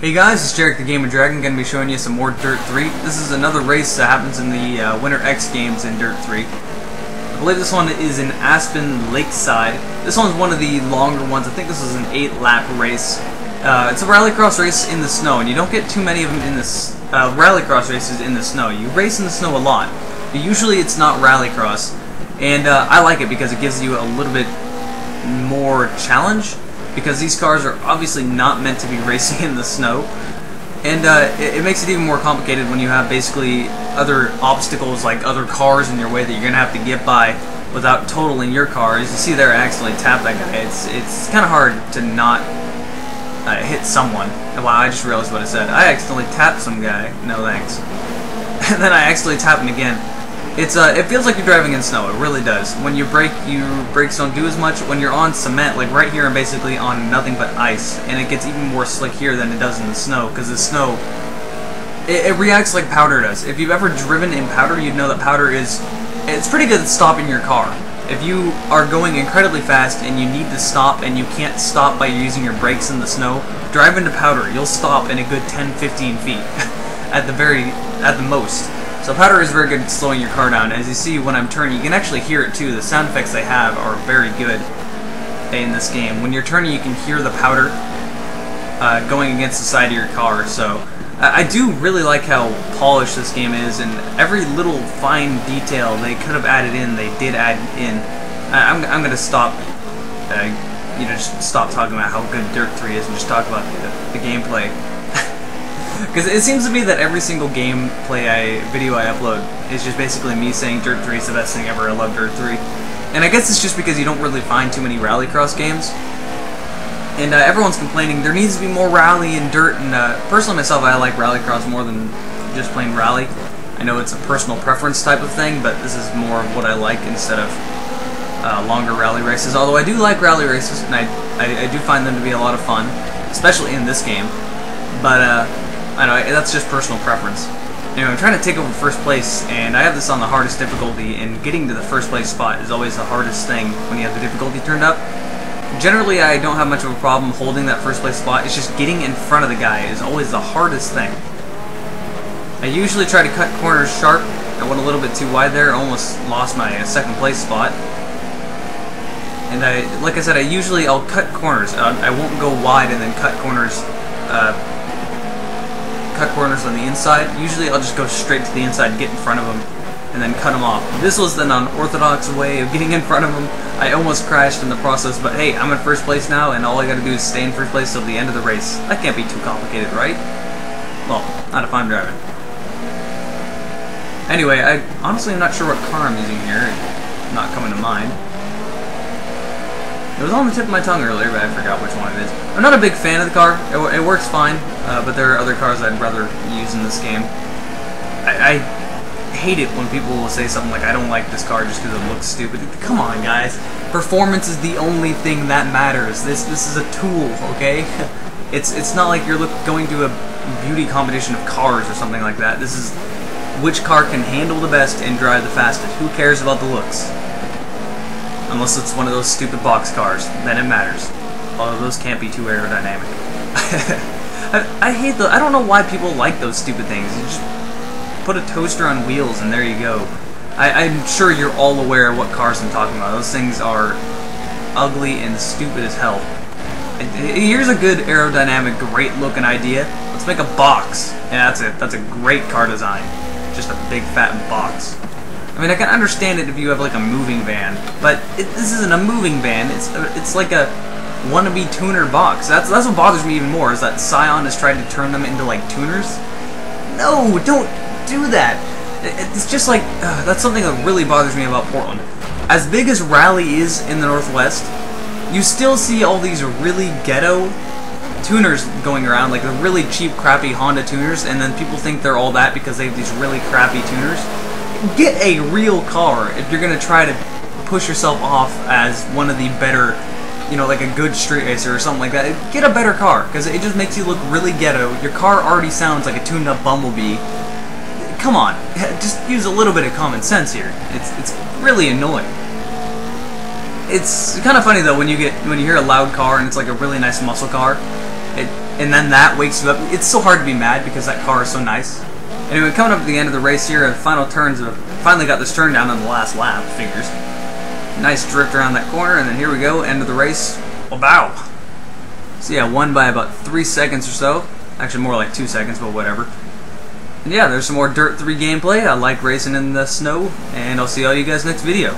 Hey guys, it's Jarek the Game & Dragon, going to be showing you some more Dirt 3. This is another race that happens in the Winter X Games in Dirt 3. I believe this one is in Aspen Lakeside. This one's one of the longer ones. I think this is an 8-lap race. It's a rallycross race in the snow, and you don't get too many of them in this rallycross races in the snow. You race in the snow a lot, but usually it's not rallycross. And I like it because it gives you a little bit more challenge, because these cars are obviously not meant to be racing in the snow. And it makes it even more complicated when you have basically other obstacles, like other cars in your way that you're going to have to get by without totaling your car. As you see there, I accidentally tapped that guy. It's kind of hard to not hit someone. Wow, I just realized what I said. I accidentally tapped some guy. No thanks. And then I accidentally tapped him again. It feels like you're driving in snow. It really does. When you brake, your brakes don't do as much. When you're on cement, like right here, I'm basically on nothing but ice, and it gets even more slick here than it does in the snow, because the snow, it reacts like powder does. If you've ever driven in powder, you'd know that powder it's pretty good at stopping your car. If you are going incredibly fast and you need to stop and you can't stop by using your brakes in the snow, drive into powder. You'll stop in a good 10-15 feet at the most. So powder is very good at slowing your car down. As you see when I'm turning, you can actually hear it too. The sound effects they have are very good in this game. When you're turning, you can hear the powder going against the side of your car. So I do really like how polished this game is, and every little fine detail they could have added in, they did add in. I'm going to stop, just stop talking about how good Dirt 3 is and just talk about the gameplay. Because it seems to me that every single gameplay video I upload is just basically me saying Dirt 3 is the best thing ever, I love Dirt 3. And I guess it's just because you don't really find too many rallycross games. And everyone's complaining there needs to be more rally in Dirt, and personally myself, I like rallycross more than just plain rally. I know it's a personal preference type of thing, but this is more of what I like instead of longer rally races. Although I do like rally races, and I do find them to be a lot of fun, especially in this game. But I know, that's just personal preference. Anyway, I'm trying to take over first place, and I have this on the hardest difficulty, and getting to the first place spot is always the hardest thing when you have the difficulty turned up. Generally, I don't have much of a problem holding that first place spot. It's just getting in front of the guy is always the hardest thing. I usually try to cut corners sharp. I went a little bit too wide there, almost lost my second place spot. And like I said, I'll cut corners. I won't go wide and then cut corners on the inside. Usually I'll just go straight to the inside, get in front of them, and then cut them off. This was an unorthodox way of getting in front of them. I almost crashed in the process, but hey, I'm in first place now, and all I gotta do is stay in first place till the end of the race. That can't be too complicated, right? Well, not if I'm driving. Anyway, I honestly am not sure what car I'm using here. It's not coming to mind. It was on the tip of my tongue earlier, but I forgot which one it is. I'm not a big fan of the car. It works fine, but there are other cars I'd rather use in this game. I hate it when people will say something like, I don't like this car just because it looks stupid. Come on, guys. Performance is the only thing that matters. This is a tool, okay? It's not like you're going to a beauty competition of cars or something like that. This is which car can handle the best and drive the fastest. Who cares about the looks? Unless it's one of those stupid box cars, then it matters. Although those can't be too aerodynamic. I don't know why people like those stupid things. You just put a toaster on wheels and there you go. I'm sure you're all aware of what cars I'm talking about. Those things are ugly and stupid as hell. Here's a good aerodynamic, great looking idea. Let's make a box. Yeah, that's it. That's a great car design. Just a big fat box. I mean, I can understand it if you have like a moving van, but this isn't a moving van. It's like a wannabe tuner box. That's what bothers me even more, is that Scion has tried to turn them into like tuners. No, don't do that. It's just like that's something that really bothers me about Portland. As big as Raleigh is in the Northwest, you still see all these really ghetto tuners going around, like the really cheap, crappy Honda tuners, and then people think they're all that because they have these really crappy tuners. Get a real car if you're going to try to push yourself off as one of the better, like a good street racer or something like that. Get a better car, because it just makes you look really ghetto. Your car already sounds like a tuned-up Bumblebee. Come on, just use a little bit of common sense here. It's really annoying. It's kind of funny though when you hear a loud car and it's like a really nice muscle car. and then that wakes you up. It's so hard to be mad because that car is so nice. Anyway, coming up at the end of the race here, the final turns of finally got this turn down on the last lap. Figures. Nice drift around that corner, and then here we go, end of the race. Wow. So yeah, won by about 3 seconds or so. Actually, more like 2 seconds, but whatever. And yeah, there's some more Dirt 3 gameplay. I like racing in the snow, and I'll see all you guys next video.